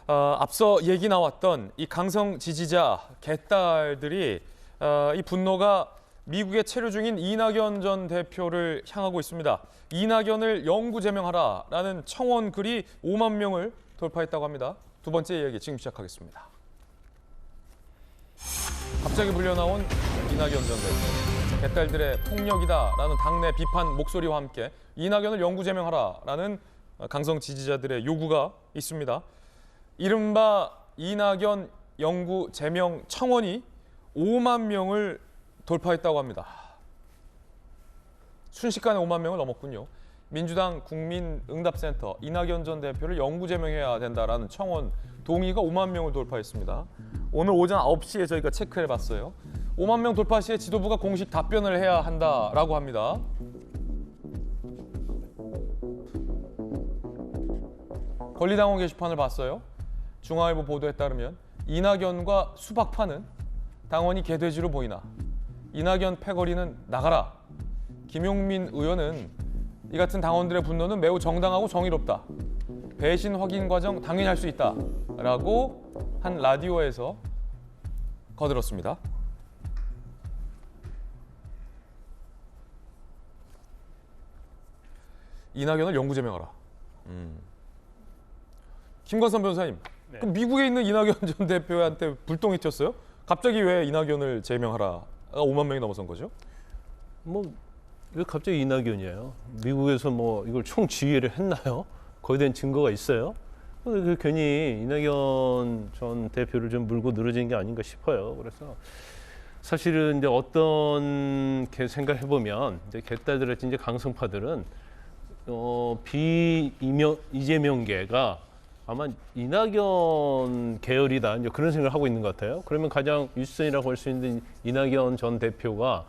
앞서 얘기 나왔던 이 강성 지지자 개딸들이 이 분노가 미국에 체류 중인 이낙연 전 대표를 향하고 있습니다. 이낙연을 영구 제명하라라는 청원 글이 5만 명을 돌파했다고 합니다. 두 번째 이야기 지금 시작하겠습니다. 갑자기 불려나온 이낙연 전 대표. 개딸들의 폭력이다라는 당내 비판 목소리와 함께 이낙연을 영구 제명하라라는 강성 지지자들의 요구가 있습니다. 이른바 이낙연 영구 제명 청원이 5만 명을 돌파했다고 합니다. 순식간에 5만 명을 넘었군요. 민주당 국민응답센터 이낙연 전 대표를 영구 제명해야 된다라는 청원 동의가 5만 명을 돌파했습니다. 오늘 오전 9시에 저희가 체크해봤어요. 5만 명 돌파 시에 지도부가 공식 답변을 해야 한다라고 합니다. 권리당원 게시판을 봤어요. 중앙일보 보도에 따르면 이낙연과 수박파는 당원이 개돼지로 보이나 이낙연 패거리는 나가라. 김용민 의원은 이 같은 당원들의 분노는 매우 정당하고 정의롭다. 배신 확인 과정 당연히 할 수 있다. 라고 한 라디오에서 거들었습니다. 이낙연을 영구 제명하라. 김관선 변호사님, 네. 그럼 미국에 있는 이낙연 전 대표한테 불똥이 튀었어요? 갑자기 왜 이낙연을 제명하라가 5만 명이 넘어선 거죠? 왜 갑자기 이낙연이에요? 미국에서 이걸 총지휘를 했나요? 거기에 대한 증거가 있어요? 괜히 이낙연 전 대표를 좀 물고 늘어진 게 아닌가 싶어요. 그래서 사실은 이제 어떤 생각해 보면 이제 개딸들의 이제 강성파들은 이재명계가 아마 이낙연 계열이다 이제 그런 생각을 하고 있는 것 같아요. 그러면 가장 윗선이라고 할 수 있는 이낙연 전 대표가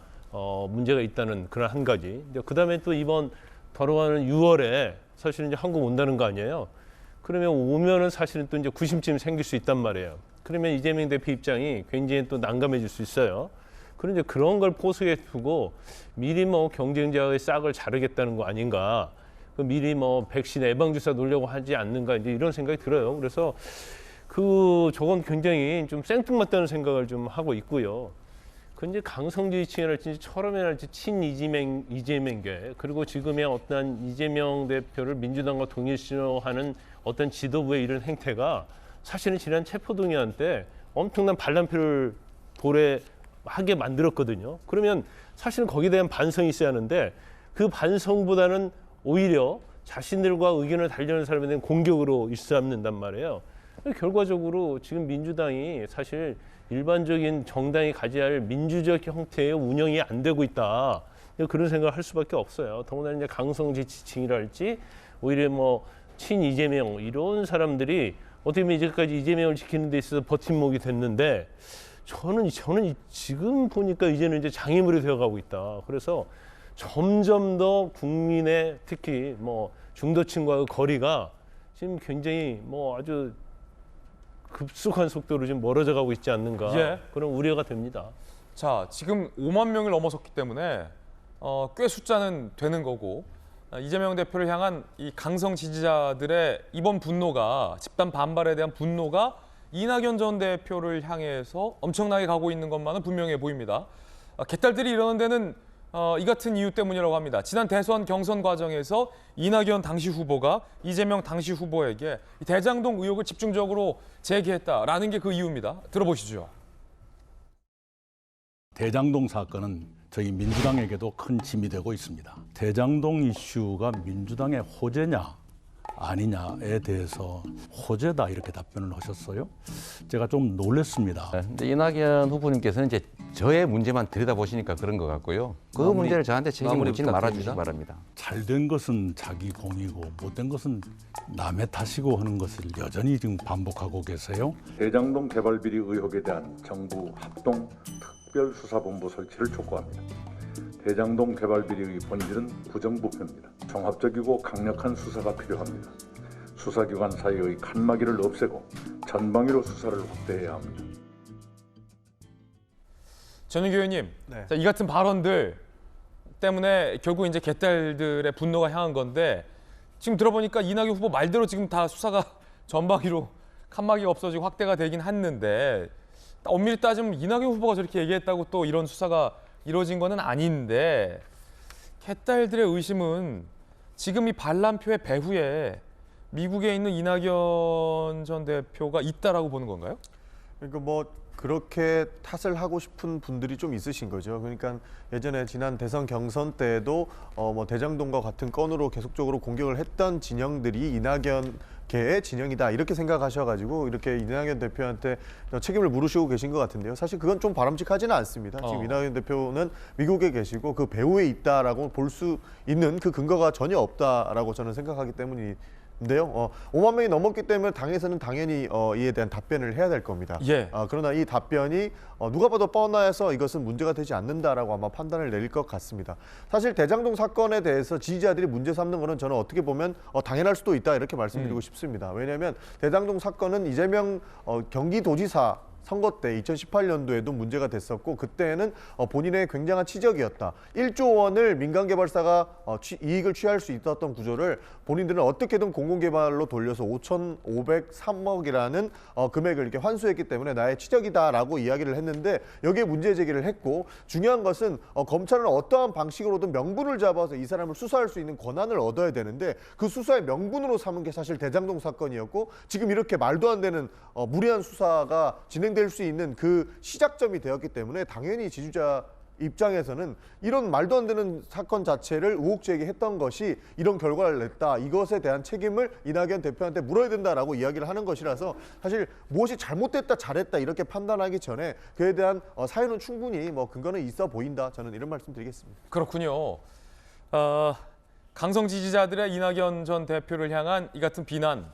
문제가 있다는 그런 한 가지. 그다음에 또 이번 돌아가는 6월에 사실은 이제 한국 온다는 거 아니에요. 그러면 오면은 사실은 또 이제 구심점이 생길 수 있단 말이에요. 그러면 이재명 대표 입장이 굉장히 또 난감해질 수 있어요. 그런데 그런 걸 포석에 두고 미리 경쟁자의 싹을 자르겠다는 거 아닌가. 미리 백신 예방주사 놓으려고 하지 않는가 이제 이런 생각이 들어요. 그래서 저건 굉장히 좀 생뚱맞다는 생각을 좀 하고 있고요. 근데 강성 지지층이랄지 처럼이랄지 친 이재명계 그리고 지금의 어떤 이재명 대표를 민주당과 동일시하는 어떤 지도부의 이런 행태가 사실은 지난 체포동의안 때 엄청난 반란표를 도래하게 만들었거든요. 그러면 사실은 거기에 대한 반성이 있어야 하는데 그 반성보다는 오히려 자신들과 의견을 달리하는 사람에 대한 공격으로 일삼는단 말이에요. 결과적으로 지금 민주당이 사실 일반적인 정당이 가져야 할 민주적 형태의 운영이 안 되고 있다. 그런 생각을 할 수밖에 없어요. 더군다나 이제 강성 지지층이랄지 오히려 친 이재명 이런 사람들이 어떻게 보면 이제까지 이재명을 지키는 데 있어서 버팀목이 됐는데 저는 지금 보니까 이제는 이제 장애물이 되어가고 있다. 그래서 점점 더 국민의 특히 중도층과의 거리가 지금 굉장히 아주 급속한 속도로 지금 멀어져 가고 있지 않는가 그런 우려가 됩니다. 자, 지금 5만 명을 넘어섰기 때문에 꽤 숫자는 되는 거고 이재명 대표를 향한 이 강성 지지자들의 이번 분노가 집단 반발에 대한 분노가 이낙연 전 대표를 향해서 엄청나게 가고 있는 것만은 분명해 보입니다. 개딸들이 이러는 데는 이 같은 이유 때문이라고 합니다. 지난 대선 경선 과정에서 이낙연 당시 후보가 이재명 당시 후보에게 대장동 의혹을 집중적으로 제기했다라는 게 그 이유입니다. 들어보시죠. 대장동 사건은 저희 민주당에게도 큰 짐이 되고 있습니다. 대장동 이슈가 민주당의 호재냐 아니냐에 대해서 호재다 이렇게 답변을 하셨어요. 제가 좀 놀랐습니다. 근데 이낙연 후보님께서는 이제 저의 문제만 들여다보시니까 그런 것 같고요. 그 문제를 저한테 책임을 묻지 말아주시기 바랍니다. 잘된 것은 자기 공이고 못된 것은 남의 탓이고 하는 것을 여전히 지금 반복하고 계세요. 대장동 개발 비리 의혹에 대한 정부 합동 특별수사본부 설치를 촉구합니다. 대장동 개발 비리의 본질은 부정부패입니다. 종합적이고 강력한 수사가 필요합니다. 수사기관 사이의 칸막이를 없애고 전방위로 수사를 확대해야 합니다. 전윤기 의원님, 자, 이 같은 발언들 때문에 결국 이제 개딸들의 분노가 향한 건데 지금 들어보니까 이낙연 후보 말대로 지금 다 수사가 전방위로 칸막이가 없어지고 확대가 되긴 했는데 엄밀히 따지면 이낙연 후보가 저렇게 얘기했다고 또 이런 수사가 이루어진 거는 아닌데 개딸들의 의심은 지금 이 반란표의 배후에 미국에 있는 이낙연 전 대표가 있다라고 보는 건가요? 그러니까 뭐 그렇게 탓을 하고 싶은 분들이 좀 있으신 거죠. 그러니까 예전에 지난 대선 경선 때에도 뭐 대장동과 같은 건으로 계속적으로 공격을 했던 진영들이 이낙연 계의 진영이다 이렇게 생각하셔가지고 이렇게 이낙연 대표한테 책임을 물으시고 계신 것 같은데요. 사실 그건 좀 바람직하지는 않습니다. 지금 이낙연 대표는 미국에 계시고 그 배후에 있다라고 볼 수 있는 그 근거가 전혀 없다라고 저는 생각하기 때문인데요. 5만 명이 넘었기 때문에 당에서는 당연히 이에 대한 답변을 해야 될 겁니다. 예. 그러나 이 답변이 누가 봐도 뻔해서 이것은 문제가 되지 않는다라고 아마 판단을 내릴 것 같습니다. 사실 대장동 사건에 대해서 지지자들이 문제 삼는 것은 저는 어떻게 보면 당연할 수도 있다 이렇게 말씀드리고 싶습니다. 왜냐하면 대장동 사건은 이재명 경기도지사 선거 때 2018년도에도 문제가 됐었고 그때는 본인의 굉장한 치적이었다. 1조 원을 민간개발사가 이익을 취할 수 있었던 구조를 본인들은 어떻게든 공공개발로 돌려서 5,503억이라는 금액을 이렇게 환수했기 때문에 나의 치적이다라고 이야기를 했는데 여기에 문제 제기를 했고 중요한 것은 검찰은 어떠한 방식으로든 명분을 잡아서 이 사람을 수사할 수 있는 권한을 얻어야 되는데 그 수사의 명분으로 삼은 게 사실 대장동 사건이었고 지금 이렇게 말도 안 되는 무리한 수사가 진행될 수 있는 그 시작점이 되었기 때문에 당연히 지지자 입장에서는 이런 말도 안 되는 사건 자체를 의혹 제기했던 것이 이런 결과를 냈다. 이것에 대한 책임을 이낙연 대표한테 물어야 된다라고 이야기를 하는 것이라서 사실 무엇이 잘못됐다 잘했다 이렇게 판단하기 전에 그에 대한 사유는 충분히 근거는 있어 보인다. 저는 이런 말씀 드리겠습니다. 그렇군요. 강성 지지자들의 이낙연 전 대표를 향한 이 같은 비난,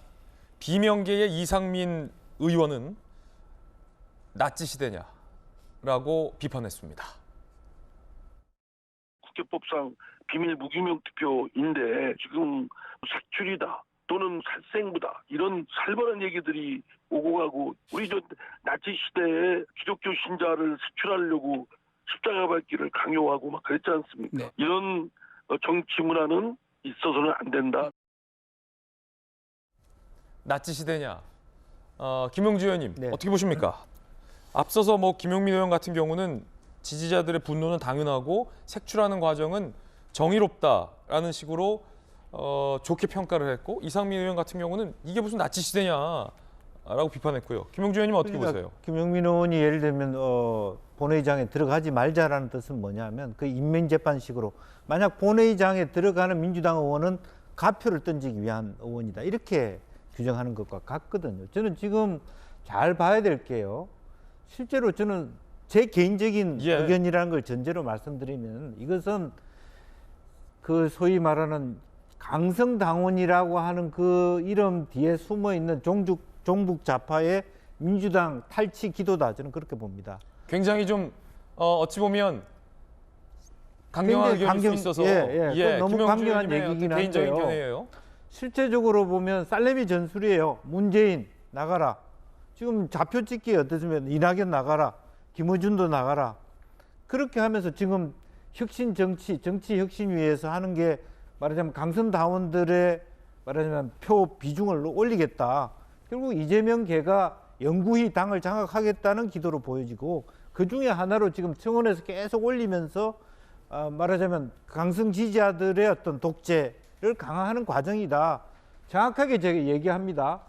비명계의 이상민 의원은 낫짓이되냐라고 비판했습니다. 국회법상 비밀 무기명 투표인데 지금 색출이다 또는 살생부다 이런 살벌한 얘기들이 오고 가고 우리 저 나치 시대에 기독교 신자를 색출하려고 십자가 밟기를 강요하고 막 그랬지 않습니까? 네. 이런 정치 문화는 있어서는 안 된다. 낫짓이되냐? 김용주 의원님 네. 어떻게 보십니까? 앞서서 김용민 의원 같은 경우는 지지자들의 분노는 당연하고 색출하는 과정은 정의롭다라는 식으로 좋게 평가를 했고 이상민 의원 같은 경우는 이게 무슨 낫짓이되냐라고 비판했고요. 김용주 의원님 어떻게 보세요? 김용민 의원이 예를 들면 본회의장에 들어가지 말자라는 뜻은 뭐냐면 그 인명재판식으로 만약 본회의장에 들어가는 민주당 의원은 가표를 던지기 위한 의원이다 이렇게 규정하는 것과 같거든요. 저는 지금 잘 봐야 될 게요. 실제로 저는 제 개인적인 의견이라는 걸 전제로 말씀드리면 이것은 그 소위 말하는 강성당원이라고 하는 그 이름 뒤에 숨어 있는 종북 좌파의 민주당 탈취 기도다. 저는 그렇게 봅니다. 굉장히 좀 어찌 보면 강경한 의견일 수 있어서 너무 강경한 얘기긴 개인적인 한데요. 견해예요. 실제적으로 보면 살레미 전술이에요. 문재인 나가라. 지금 좌표 찍기에 어떻으면 이낙연 나가라. 김어준도 나가라. 그렇게 하면서 지금 혁신 정치 혁신 위해서 하는 게 말하자면 강성당원들의 말하자면 표 비중을 올리겠다. 결국 이재명 걔가 영구히 당을 장악하겠다는 기도로 보여지고 그 중에 하나로 지금 청원에서 계속 올리면서 말하자면 강성 지지자들의 어떤 독재를 강화하는 과정이다. 정확하게 제가 얘기합니다.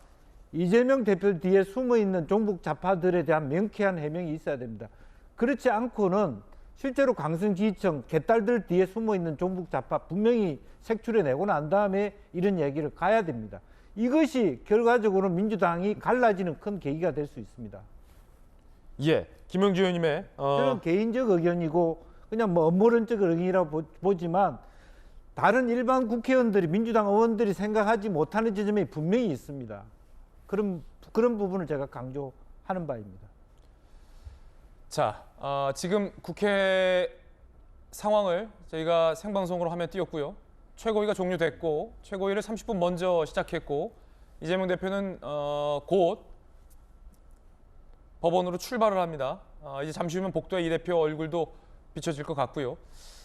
이재명 대표 뒤에 숨어있는 종북 좌파들에 대한 명쾌한 해명이 있어야 됩니다. 그렇지 않고는 실제로 강성지지층 개딸들 뒤에 숨어있는 종북 좌파 분명히 색출해내고 난 다음에 이런 얘기를 가야 됩니다. 이것이 결과적으로 민주당이 갈라지는 큰 계기가 될 수 있습니다. 예, 김용주 의원님의 저는 개인적 의견이고 그냥 업무론적 의견이라고 보지만 다른 일반 국회의원들이 민주당 의원들이 생각하지 못하는 지점이 분명히 있습니다. 그런 부분을 제가 강조하는 바입니다. 자, 지금 국회 상황을 저희가 생방송으로 화면 띄웠고요. 최고위가 종료됐고 최고위를 30분 먼저 시작했고 이재명 대표는 곧 법원으로 출발을 합니다. 이제 잠시 후면 복도에 이 대표 얼굴도 비춰질 것 같고요.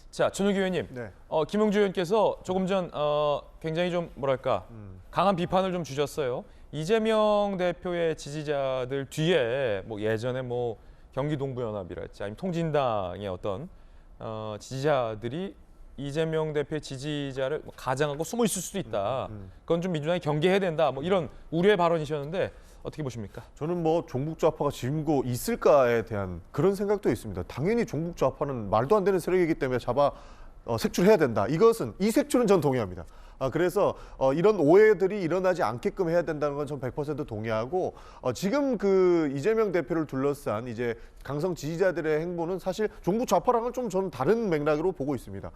자, 전혁기 의원님, 네. 김용주 의원께서 조금 전 굉장히 좀 뭐랄까 강한 비판을 좀 주셨어요. 이재명 대표의 지지자들 뒤에 뭐 예전에 뭐 경기동부연합이랄지 아니면 통진당의 어떤 지지자들이 이재명 대표의 지지자를 가장하고 숨어 있을 수도 있다. 그건 좀 민주당이 경계해야 된다. 뭐 이런 우려의 발언이셨는데 어떻게 보십니까? 저는 뭐 종북 좌파가 지금고 있을까에 대한 그런 생각도 있습니다. 당연히 종북 좌파는 말도 안 되는 세력이기 때문에 잡아 색출해야 된다. 이것은 이 색출은 전 동의합니다. 그래서 이런 오해들이 일어나지 않게끔 해야 된다는 건 전 100% 동의하고 지금 그 이재명 대표를 둘러싼 이제 강성 지지자들의 행보는 사실 종북 좌파랑은 좀 저는 다른 맥락으로 보고 있습니다.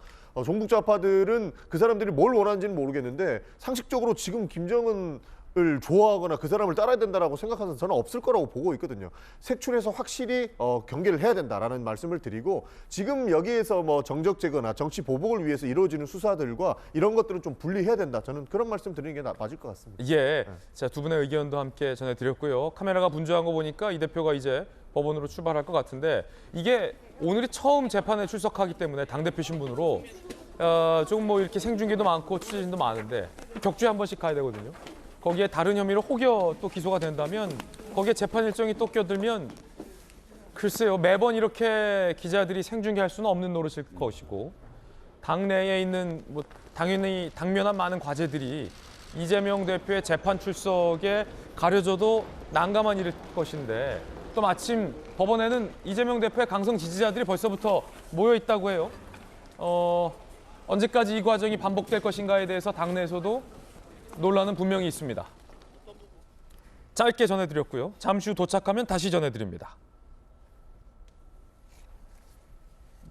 종북 좌파들은 그 사람들이 뭘 원하는지는 모르겠는데 상식적으로 지금 김정은을 좋아하거나 그 사람을 따라야 된다라고 생각하는 저는 없을 거라고 보고 있거든요. 색출해서 확실히 경계를 해야 된다라는 말씀을 드리고 지금 여기에서 뭐 정적제거나 정치 보복을 위해서 이루어지는 수사들과 이런 것들은 좀 분리해야 된다. 저는 그런 말씀 드리는 게 맞을 것 같습니다. 예, 자, 두 분의 의견도 함께 전해드렸고요. 카메라가 분주한 거 보니까 이 대표가 이제 법원으로 출발할 것 같은데 이게 오늘이 처음 재판에 출석하기 때문에 당대표 신분으로 조금 뭐 이렇게 생중계도 많고 취재진도 많은데 격주에 한 번씩 가야 되거든요. 거기에 다른 혐의로 혹여 또 기소가 된다면 거기에 재판 일정이 또 껴들면 글쎄요, 매번 이렇게 기자들이 생중계할 수는 없는 노릇일 것이고 당내에 있는 뭐 당연히 당면한 많은 과제들이 이재명 대표의 재판 출석에 가려져도 난감한 일일 것인데 또 마침 법원에는 이재명 대표의 강성 지지자들이 벌써부터 모여 있다고 해요. 언제까지 이 과정이 반복될 것인가에 대해서 당내에서도 논란은 분명히 있습니다. 짧게 전해드렸고요. 잠시 후 도착하면 다시 전해드립니다.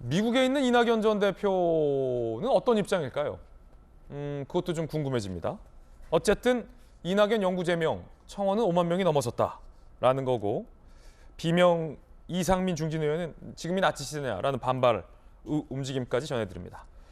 미국에 있는 이낙연 전 대표는 어떤 입장일까요? 그것도 좀 궁금해집니다. 어쨌든 이낙연 영구제명 청원은 5만 명이 넘어섰다라는 거고 비명 이상민 중진 의원은 지금이 나치 시대냐라는 반발 움직임까지 전해드립니다.